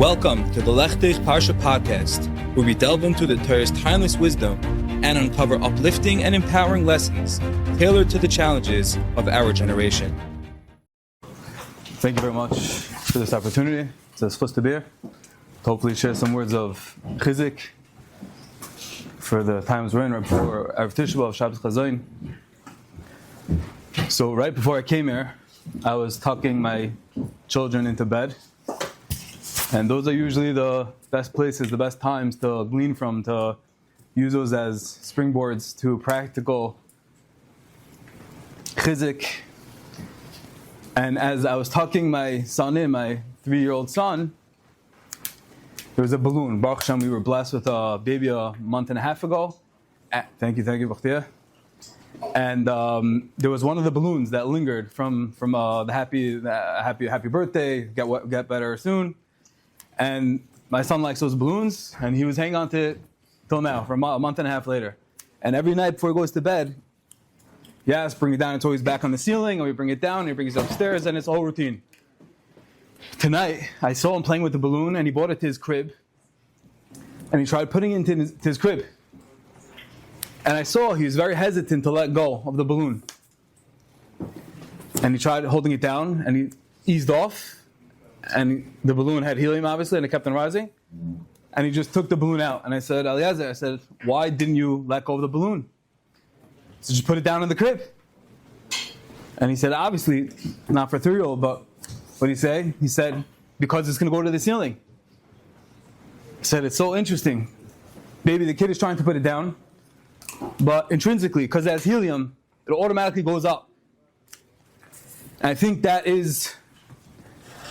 Welcome to the Lechtich Parsha podcast, where we delve into the Torah's timeless wisdom and uncover uplifting and empowering lessons tailored to the challenges of our generation. Thank you very much for this opportunity. It's a supposed to be here. Hopefully share some words of chizik for the times we're in, right before Erev Tisha B'Av, Shabbos Chazon. So right before I came here, I was tucking my children into bed. And those are usually the best places, the best times to glean from, to use those as springboards to practical chizik. And as I was tucking my son in, my 3-year-old son, there was a balloon. Baruch Hashem, we were blessed with a baby a month and a half ago. Thank you, Bakhtia. And there was one of the balloons that lingered from the happy birthday, get better soon. And my son likes those balloons, and he was hanging on to it till now, for a month and a half later. And every night before he goes to bed, yes, bring it down until he's back on the ceiling, and we bring it down, and he brings it upstairs, and it's a whole routine. Tonight, I saw him playing with the balloon, and he brought it to his crib, and he tried putting it into his crib. And I saw he was very hesitant to let go of the balloon. And he tried holding it down, and he eased off, and the balloon had helium, obviously, and it kept on rising. And he just took the balloon out. And I said, Eliezer, why didn't you let go of the balloon? So just put it down in the crib. And he said, obviously, not for a 3-year-old, but what did he say? He said, because it's going to go to the ceiling. He said, it's so interesting. Maybe the kid is trying to put it down, but intrinsically, because it has helium, it automatically goes up. And I think that is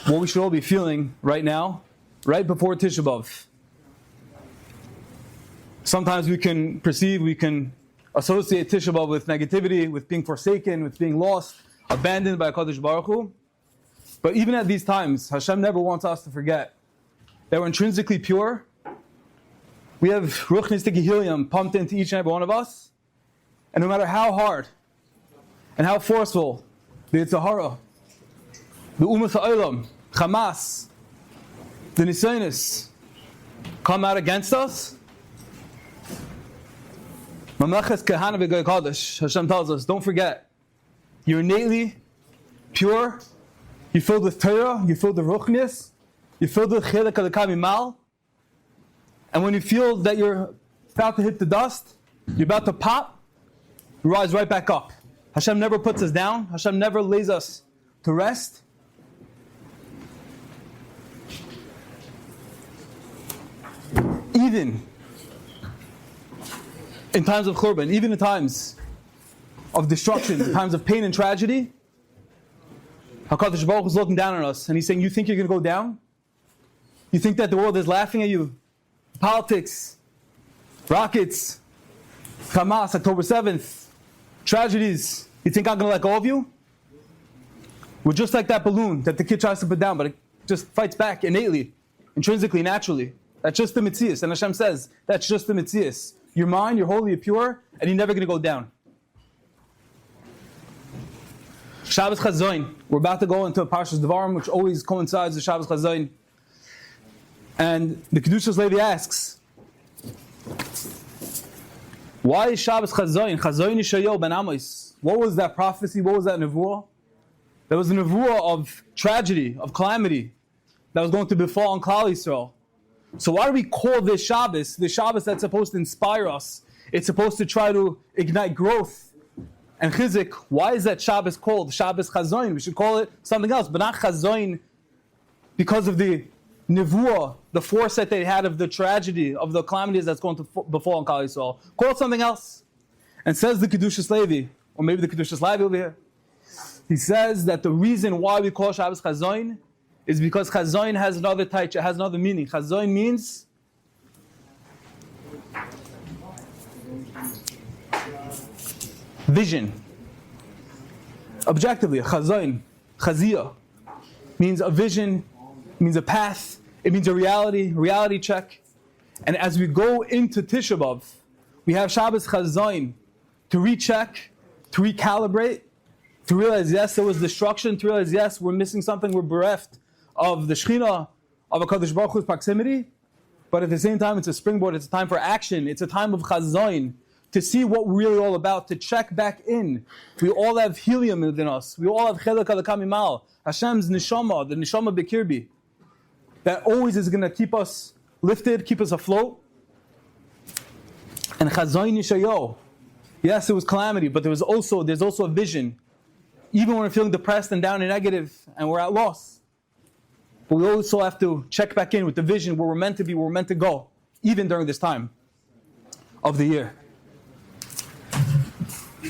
what we should all be feeling right now, right before Tisha B'Av. Sometimes we can associate Tisha B'Av with negativity, with being forsaken, with being lost, abandoned by HaKadosh Baruch Hu. But even at these times, Hashem never wants us to forget that we're intrinsically pure. We have ruchnistic helium pumped into each and every one of us. And no matter how hard and how forceful the Yetzer Hara, the Umas Ha'olam, Hamas, the Nisayanis come out against us, Mamleches Kahana V'Goy Kodesh, Hashem tells us, don't forget, you're innately pure, you're filled with Torah, you're filled with Ruchnis, you're filled with Chilek Alekam Imal, and when you feel that you're about to hit the dust, you're about to pop, you rise right back up. Hashem never puts us down, Hashem never lays us to rest. Even in times of Churban, even in times of destruction, in times of pain and tragedy, HaKadosh Baruch Hu is looking down on us and He's saying, you think you're going to go down? You think that the world is laughing at you? Politics, rockets, Hamas, October 7th, tragedies. You think I'm going to let go of you? We're just like that balloon that the kid tries to put down, but it just fights back innately, intrinsically, naturally. That's just the Metzius. And Hashem says, that's just the Metzius. You're mine, you're holy, you're pure, and you're never going to go down. Shabbos Chazon. We're about to go into Parshas Devarim, which always coincides with Shabbos Chazon. And the Kedushas Levi asks, why is Shabbos Chazon? Chazon Yishayahu ben Amos. What was that prophecy? What was that nevuah? There was a nevuah of tragedy, of calamity, that was going to befall on Klal Yisrael. So why do we call this Shabbos, the Shabbos that's supposed to inspire us? It's supposed to try to ignite growth and chizik. Why is that Shabbos called Shabbos Chazon? We should call it something else, but not Chazon because of the nevuah, the foresight they had of the tragedy, of the calamities that's going to befall on Klal Yisrael. Call it something else. And says the Kedushas Levi, or maybe the Kedushas Levi over here, he says that the reason why we call Shabbos Chazon is because Chazon has another type, it has another meaning. Chazon means vision. Objectively, Chazon, Chaziyah, means a vision, means a path, it means a reality check. And as we go into Tisha B'Av, we have Shabbos Chazon to recheck, to recalibrate, to realize, yes, there was destruction, to realize, yes, we're missing something, we're bereft of the Shekhinah, of HaKadosh Baruch Hu's proximity, but at the same time, it's a springboard. It's a time for action. It's a time of Chazon, to see what we're really all about, to check back in. We all have Helium within us. We all have Chelek Alakamimal, Hashem's Neshama, the Neshama Bekirbi, that always is going to keep us lifted, keep us afloat. And Chazon Yishayo. Yes, it was calamity, but there's also a vision. Even when we're feeling depressed and down and negative and we're at loss. But we also have to check back in with the vision where we're meant to be, where we're meant to go, even during this time of the year.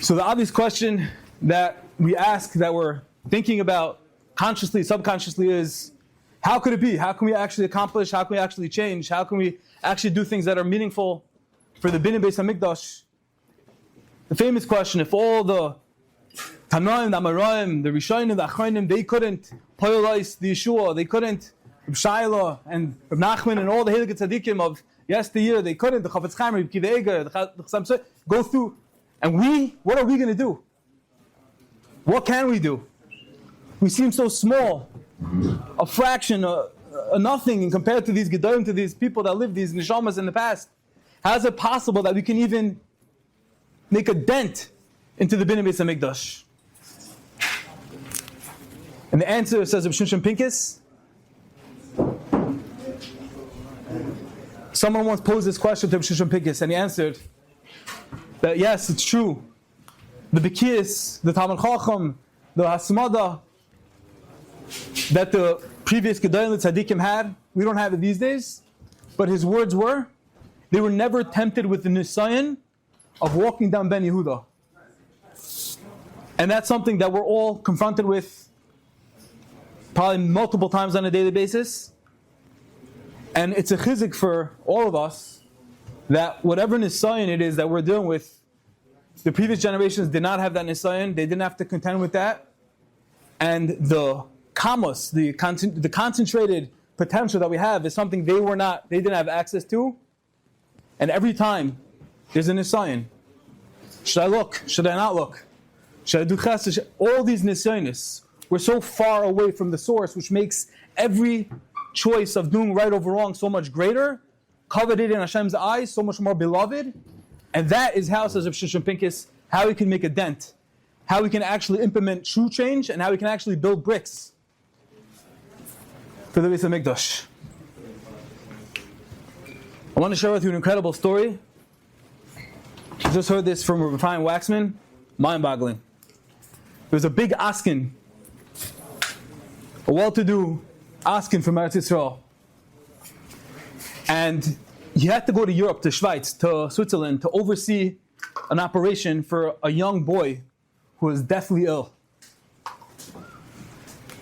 So the obvious question that we ask, that we're thinking about consciously, subconsciously, is how could it be? How can we actually accomplish? How can we actually change? How can we actually do things that are meaningful for the Binyan Beis HaMikdash? The famous question, if all the Tanoim, the Amoraim, the Rishonim, the Achronim, they couldn't poyolize the Yeshua, they couldn't, Reb Shaila and Reb Nachman and all the Heilige Tzaddikim of yesteryear, they couldn't, the Chafetz Chaim, Reb Kiva Eger, the Chassam Sofer, go through. And what are we going to do? What can we do? We seem so small, a fraction, a nothing in compared to these Gedolim, to these people that lived, these Neshamas in the past. How is it possible that we can even make a dent into the Binyan Beis HaMikdash? And the answer, says Reb Shimshon Pincus, someone once posed this question to Reb Shimshon Pincus, and he answered that yes, it's true. The Bekiyas, the Talmud Chacham, the Hasmada that the previous Gedolim Tzaddikim had, we don't have it these days. But his words were, they were never tempted with the Nisayan of walking down Ben Yehuda. And that's something that we're all confronted with probably multiple times on a daily basis. And it's a chizik for all of us that whatever Nisayan it is that we're dealing with, the previous generations did not have that Nisayan. They didn't have to contend with that. And the kamos, the concentrated potential that we have is something they didn't have access to. And every time there's a Nisayan. Should I look? Should I not look? Should I do chesed? All these Nisayanis. We're so far away from the source, which makes every choice of doing right over wrong so much greater, coveted in Hashem's eyes, so much more beloved. And that is how, says Reb Shimshon Pincus, how we can make a dent, how we can actually implement true change, and how we can actually build bricks for the Beis HaMikdash. I want to share with you an incredible story. I just heard this from Reb Chaim Waxman, mind-boggling. There was a big askin, a well-to-do askin from Eretz Yisrael. And he had to go to Europe, to Schweiz, to Switzerland, to oversee an operation for a young boy who was deathly ill.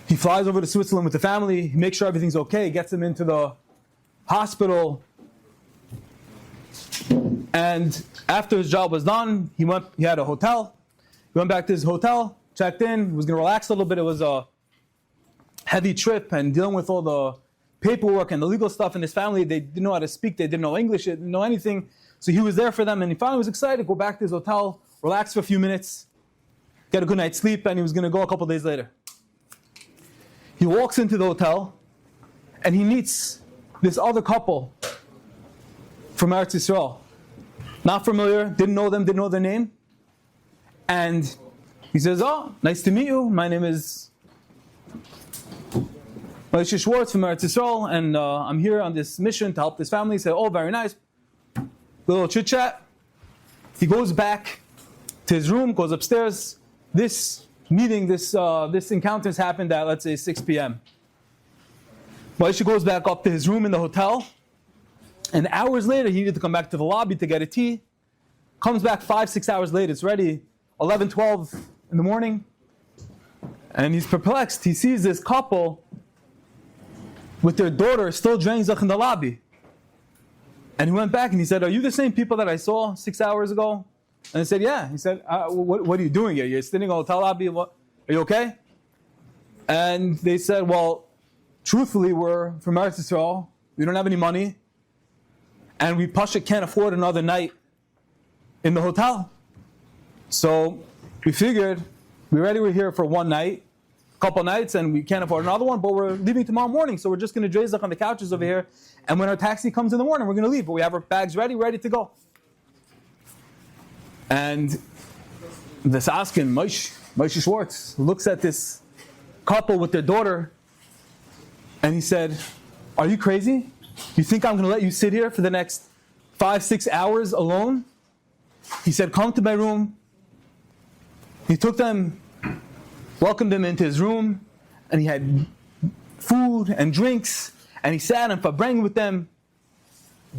He flies over to Switzerland with the family, he makes sure everything's okay, gets him into the hospital. And after his job was done, he had a hotel. He went back to his hotel, checked in, was going to relax a little bit. It was a heavy trip and dealing with all the paperwork and the legal stuff in his family. They didn't know how to speak, they didn't know English, they didn't know anything. So he was there for them, and he finally was excited to go back to his hotel, relax for a few minutes, get a good night's sleep, and he was going to go a couple days later. He walks into the hotel, and he meets this other couple from Eretz Yisrael. Not familiar, didn't know them, didn't know their name. And he says, "Oh, nice to meet you. My name is Moshe Schwartz from Eretz Yisrael, and I'm here on this mission to help this family." He said, "Oh, very nice." A little chit-chat. He goes back to his room, goes upstairs. This meeting, this encounter has happened at, let's say, 6 p.m. Moshe goes back up to his room in the hotel, and hours later, he needed to come back to the lobby to get a tea. Comes back 5-6 hours later. It's already 11, 12 in the morning. And he's perplexed. He sees this couple with their daughter still drinking zach in the lobby. And he went back and he said, "Are you the same people that I saw 6 hours ago?" And they said, "Yeah." He said, what are you doing here? You're sitting in a hotel lobby. What? Are you okay? And they said, "Well, truthfully, we're from Eretz Yisrael. We don't have any money. And we Pasha can't afford another night in the hotel. So we figured we already were here for one night. couple nights and we can't afford another one, but we're leaving tomorrow morning, so we're just going to drazach on the couches over here, and when our taxi comes in the morning, we're going to leave, but we have our bags ready to go. And this asking, Moshe Schwartz, looks at this couple with their daughter, and he said, are you crazy? You think I'm going to let you sit here for the next 5-6 hours alone? He said, come to my room. He took them, welcomed them into his room, and he had food and drinks, and he sat and fabrang with them,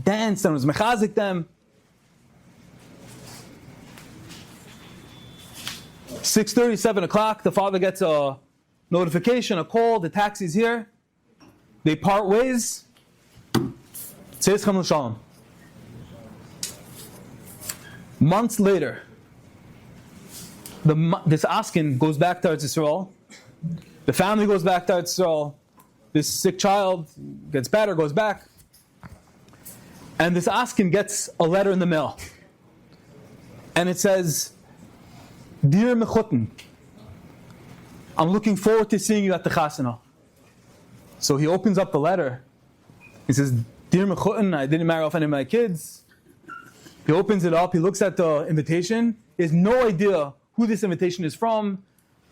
danced and was mechazik them. 6:30, 7 o'clock, the father gets a notification, a call, the taxi's here. They part ways. Months later, this askin goes back to Eretz Yisrael. The family goes back to Eretz Yisrael. This sick child gets better, goes back. And this askin gets a letter in the mail. And it says, Dear Mechutin, I'm looking forward to seeing you at the chasana. So he opens up the letter. He says, Dear Mechutin, I didn't marry off any of my kids. He opens it up, he looks at the invitation. He has no idea who this invitation is from.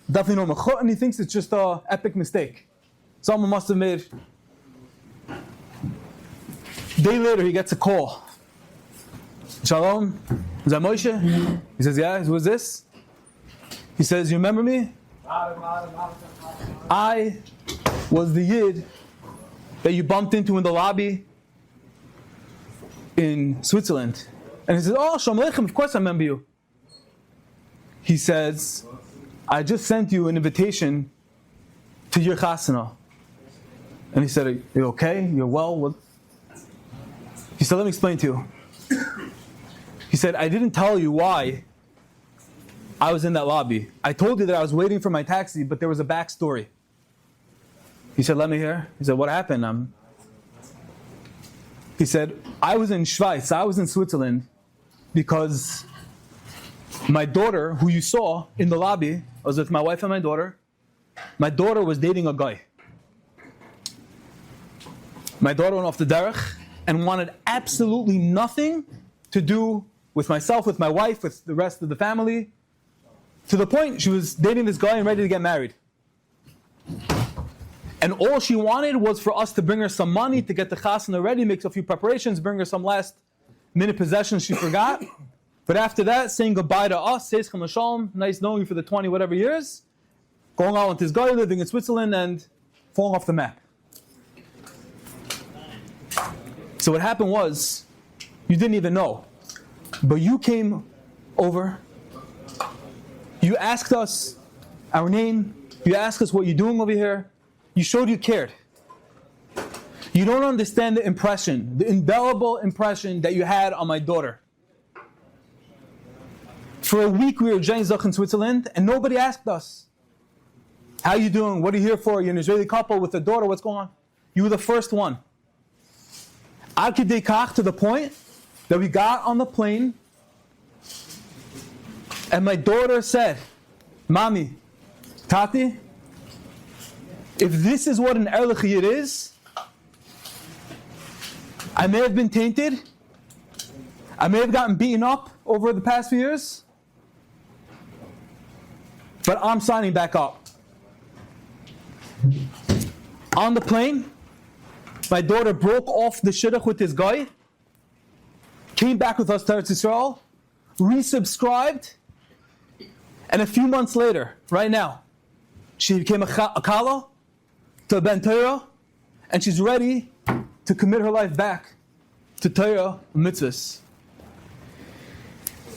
Definitely no Mechutin, he thinks it's just an epic mistake. Someone must have made. A day later, he gets a call. Shalom, is that Moshe? He says, yeah, who is this? He says, you remember me? I was the Yid that you bumped into in the lobby in Switzerland. And he says, oh, Shalom Aleichem, of course I remember you. He says, I just sent you an invitation to your chasana. And he said, are you okay? You're well? What? He said, let me explain to you. He said, I didn't tell you why I was in that lobby. I told you that I was waiting for my taxi, but there was a backstory. He said, let me hear. He said, what happened? He said, I was in Schweiz, I was in Switzerland, because my daughter, who you saw in the lobby, I was with my wife and my daughter was dating a guy. My daughter went off the derech and wanted absolutely nothing to do with myself, with my wife, with the rest of the family, to the point she was dating this guy and ready to get married. And all she wanted was for us to bring her some money to get the chasana ready, make a few preparations, bring her some last minute possessions she forgot. But after that, saying goodbye to us, says Cham Shalom, nice knowing you for the 20 whatever years, going out with this guy living in Switzerland and falling off the map. So what happened was, you didn't even know, but you came over, you asked us our name, you asked us what you're doing over here, you showed you cared. You don't understand the impression, the indelible impression that you had on my daughter. For a week we were Jane Zach in Switzerland and nobody asked us, how you doing, what are you here for, you're an Israeli couple with a daughter, what's going on? You were the first one. Ad kidei kach, to the point that we got on the plane and my daughter said, Mommy, Tati, if this is what an Erlich Yid is, I may have been tainted, I may have gotten beaten up over the past few years, but I'm signing back up. On the plane, my daughter broke off the shidduch with this guy, came back with us to Eretz Yisrael, resubscribed, and a few months later, right now, she became a kala to a ben Torah, and she's ready to commit her life back to Torah mitzvahs.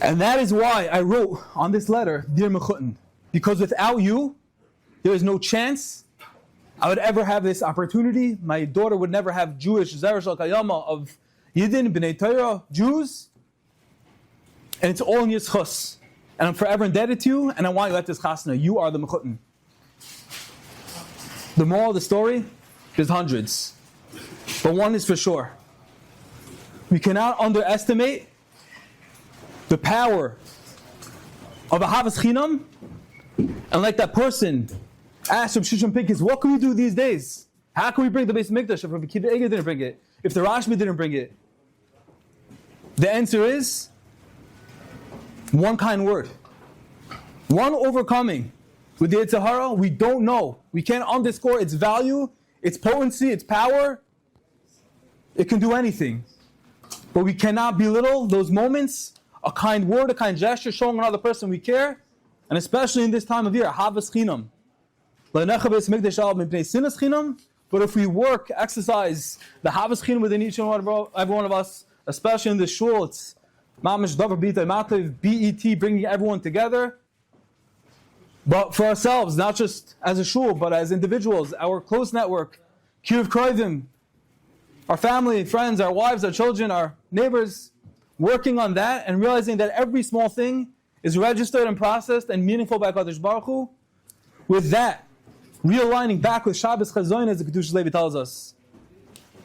And that is why I wrote on this letter, Dear Mechutin, because without you, there is no chance I would ever have this opportunity. My daughter would never have Jewish Zeresh al-Kayama of Yidden, B'nai Torah, Jews. And it's all in your schus. And I'm forever indebted to you, and I want you at this chasna. You are the Mechutin. The moral of the story, there's hundreds. But one is for sure. We cannot underestimate the power of a Havas Chinam, and like that person Ask Rav Shishon Pincus, what can we do these days? How can we bring the Beis Mikdash if Rabbi Akiva Eiger didn't bring it? If the Rashbi didn't bring it? The answer is one kind word. One overcoming. With the Yetzer Hara, we don't know. We can't underscore its value, its potency, its power. It can do anything. But we cannot belittle those moments, a kind word, a kind gesture, showing another person we care, and especially in this time of year, Havas Chinam. But if we work, exercise the Havas Chinam within each and every one of us, especially in the shul, it's Mamish Davar B'itay Mativ, BET, bringing everyone together. But for ourselves, not just as a shul, but as individuals, our close network, Kiruv Kroivim, our family, friends, our wives, our children, our neighbors, working on that and realizing that every small thing is registered and processed and meaningful by Kadosh Baruch Hu. With that, realigning back with Shabbos Chazon, as the Kedushas Levi tells us.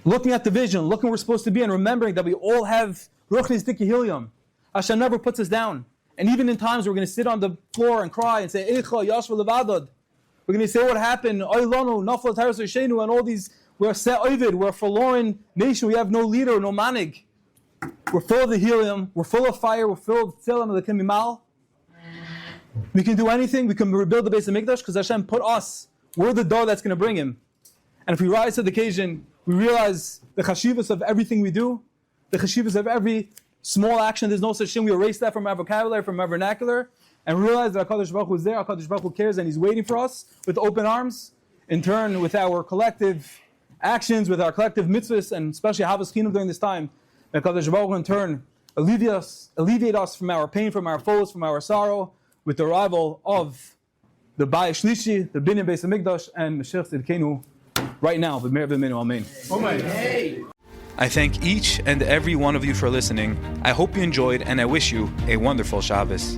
Looking at the vision, looking where we're supposed to be, and remembering that we all have Ruchnis Diki Helium. Hashem never puts us down. And even in times we're going to sit on the floor and cry and say, Eicha, Yashva Levadad. We're going to say what happened, Oilonu, Nafla Taras Shenu, and all these, we're set Ovid, we're a forlorn nation, we have no leader, no manig. We're full of the helium, we're full of fire, we're full of tzilim of the Kimimal. We can do anything, we can rebuild the Beis HaMikdash because Hashem put us, we're the door that's going to bring Him. And if we rise to the occasion, we realize the chashivas of everything we do, the chashivas of every small action. There's no such thing. We erase that from our vocabulary, from our vernacular, and realize that HaKadosh Baruch Hu is there, HaKadosh Baruch Hu cares, and He's waiting for us with open arms. In turn, with our collective actions, with our collective mitzvahs, and especially Havas Chinam during this time, that HaKadosh Baruch Hu in turn alleviate us from our pain, from our foes, from our sorrow, with the arrival of the Bayis Shlishi, the Binyan Beis HaMikdash, and Mashiach Tzidkenu right now. B'meir b'minu, amen. I thank each and every one of you for listening. I hope you enjoyed, and I wish you a wonderful Shabbos.